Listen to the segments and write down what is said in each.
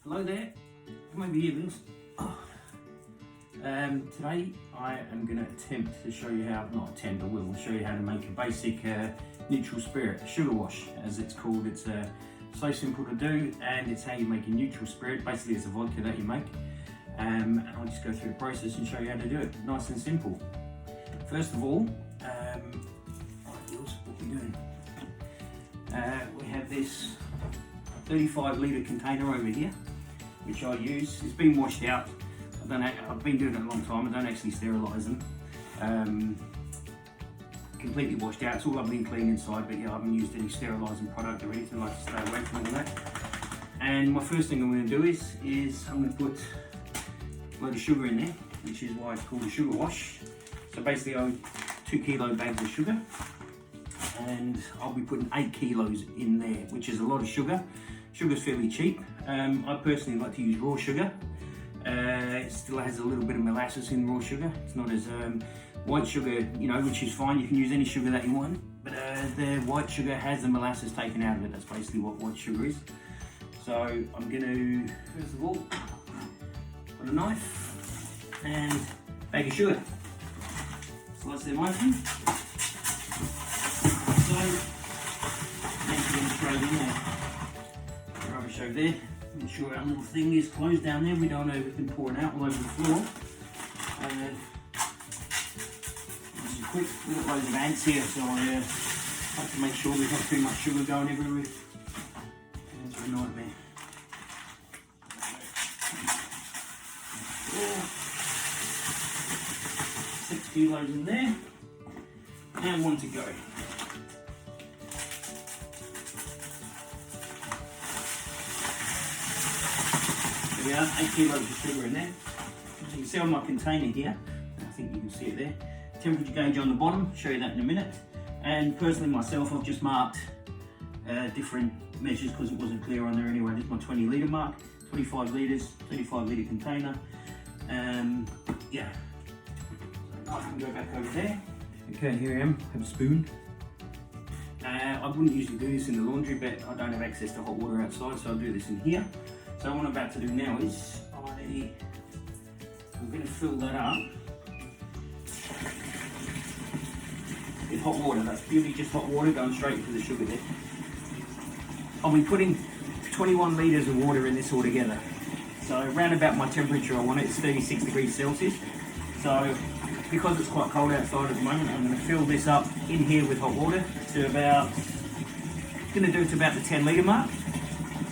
Hello there, come over here, Vince. Today I am going to attempt to show you how, not attempt, I will show you how to make a basic neutral spirit, sugar wash as it's called. It's so simple to do, and it's how you make a neutral spirit. Basically it's a vodka that you make, and I'll just go through the process and show you how to do it, nice and simple. First of all, what we're doing, we have this 35 litre container over here, which I use. It's been washed out. I've been doing it a long time. I don't actually sterilise them. Completely washed out. It's all lovely and clean inside, but yeah, I haven't used any sterilising product or anything. I like to stay away from all that. And my first thing I'm going to do is I'm going to put a load of sugar in there, which is why it's called a sugar wash. So basically I have 2 kilo bags of sugar, and I'll be putting 8 kilos in there, which is a lot of sugar. Sugar's fairly cheap. I personally like to use raw sugar. It still has a little bit of molasses in raw sugar. It's not as white sugar, you know, which is fine. You can use any sugar that you want, but the white sugar has the molasses taken out of it. That's basically what white sugar is. So I'm going to, first of all, put a knife and bag of sugar. Slice them open. So, empty them straight in there. Rubbish over there. Make sure our little thing is closed down there. We don't want everything pouring out all over the floor. This is quick. We've got loads of ants here, so I have to make sure there's not too much sugar going everywhere. It's a nightmare. 6 kilos in there, and 1 to go. We have 8 kilos of sugar in there. As you can see on my container here, I think you can see it there, temperature gauge on the bottom, show you that in a minute. And personally myself, I've just marked different measures because it wasn't clear on there anyway. This is my 20 litre mark, 25 litres, 35 litre container. Yeah, so I can go back over there. Okay, here I am, I have a spoon. I wouldn't usually do this in the laundry, but I don't have access to hot water outside, so I'll do this in here. So what I'm about to do now is I'm going to fill that up with hot water. That's purely just hot water going straight into the sugar there. I'll be putting 21 litres of water in this altogether. So around about my temperature I want it, it's 36 degrees Celsius. So because it's quite cold outside at the moment, I'm going to fill this up in here with hot water to about, going to do it to about the 10 litre mark.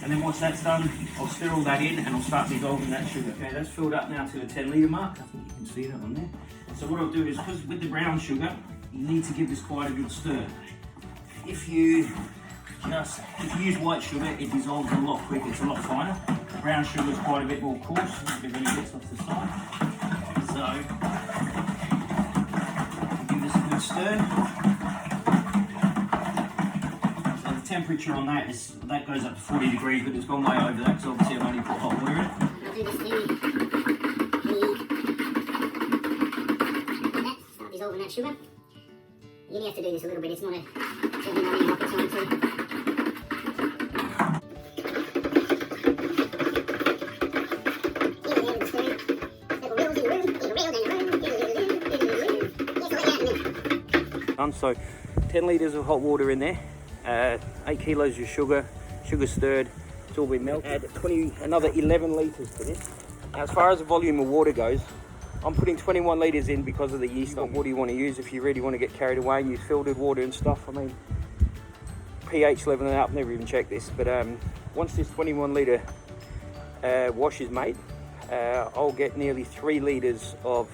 And then once that's done, I'll stir all that in and I'll start dissolving that sugar. Okay, that's filled up now to the 10 litre mark. I think you can see that on there. So what I'll do is, because with the brown sugar, you need to give this quite a good stir. If you use white sugar, it dissolves a lot quicker, it's a lot finer. Brown sugar is quite a bit more coarse, it really gets off the side. So, give this a good stir. Temperature on that is, that goes up to 40 degrees, but it's gone way over that because obviously I've only put hot water in it. I'll do this thing. Start dissolving that sugar. You only have to do this a little bit, it's not a rocket science. So 10 litres of hot water in there. 8 kilos of sugar stirred, it's all been melted. Add another 11 litres to this. Now, as far as the volume of water goes, I'm putting 21 litres in because of the yeast. What do you want to use if you really want to get carried away and use filtered water and stuff? I mean, pH leveling up, never even checked this, but once this 21 litre wash is made, I'll get nearly 3 litres of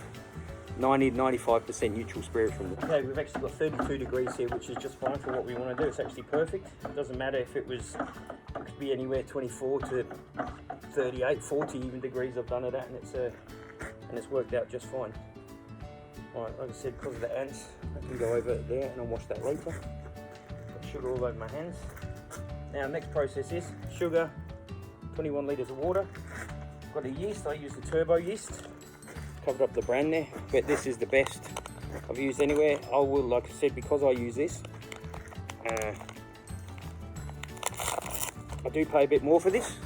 90 to 95% neutral spirit from it. Okay, we've actually got 32 degrees here, which is just fine for what we want to do. It's actually perfect. It doesn't matter if it could be anywhere 24 to 38, 40 even degrees I've done it at, and it's worked out just fine. Alright, like I said, because of the ants, I can go over there and I'll wash that later. Got sugar all over my hands. Now, next process is sugar, 21 litres of water. Got a yeast, I use the turbo yeast. Covered up the brand there, but this is the best I've used anywhere. I will, like I said, because I use this, I do pay a bit more for this,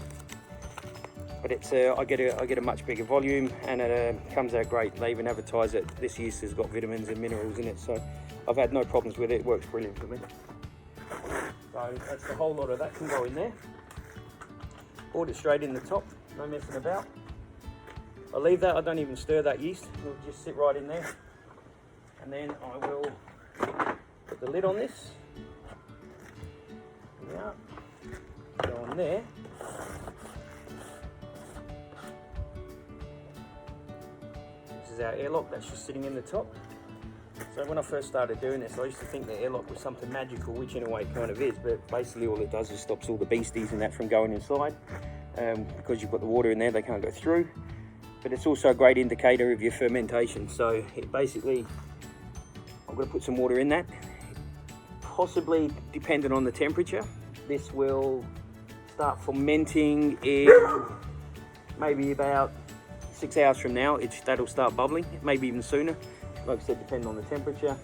but it's I get a much bigger volume, and it comes out great. They even advertise that this yeast has got vitamins and minerals in it, so I've had no problems with it. It works brilliant for me. So that's the whole lot of that can go in there. Poured it straight in the top, no messing about. I leave that, I don't even stir that yeast, it'll just sit right in there. And then I will put the lid on this. Yeah, go on there. This is our airlock that's just sitting in the top. So when I first started doing this, I used to think the airlock was something magical, which in a way it kind of is, but basically all it does is stops all the beasties and that from going inside. Because you've got the water in there, they can't go through. But it's also a great indicator of your fermentation. So it basically, I'm going to put some water in that. Possibly, depending on the temperature, this will start fermenting in maybe about 6 hours from now. That'll start bubbling, maybe even sooner. Like I said, depending on the temperature.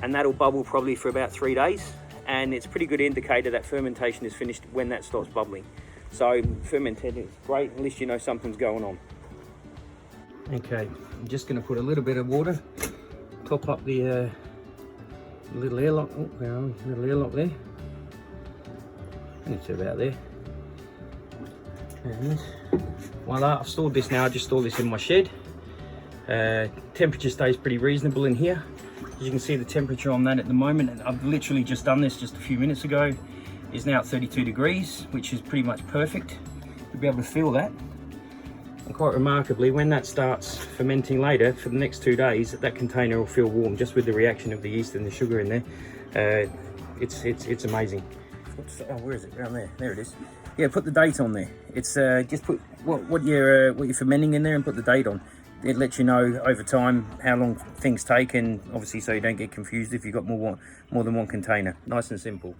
And that'll bubble probably for about 3 days. And it's a pretty good indicator that fermentation is finished when that starts bubbling. So fermenting is great, at least you know something's going on. Okay, I'm just going to put a little bit of water, top up the little airlock. Oh, well, little airlock there. And it's about there. And voila, I've stored this now. I just stored this in my shed. Temperature stays pretty reasonable in here. As you can see, the temperature on that at the moment, and I've literally just done this just a few minutes ago, is now at 32 degrees, which is pretty much perfect. You'll be able to feel that. And quite remarkably, when that starts fermenting later, for the next 2 days, that container will feel warm just with the reaction of the yeast and the sugar in there. It's amazing. Oh, where is it? Around there. There it is. Yeah, put the date on there. It's just put what you're fermenting in there and put the date on. It lets you know over time how long things take, and obviously so you don't get confused if you've got more than one container. Nice and simple.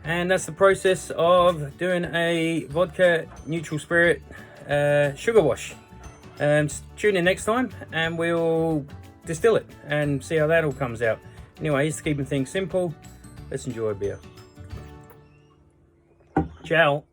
And that's the process of doing a vodka neutral spirit sugar wash. Tune in next time and we'll distill it and see how that all comes out. Anyway, just keeping things simple. Let's enjoy a beer. Ciao.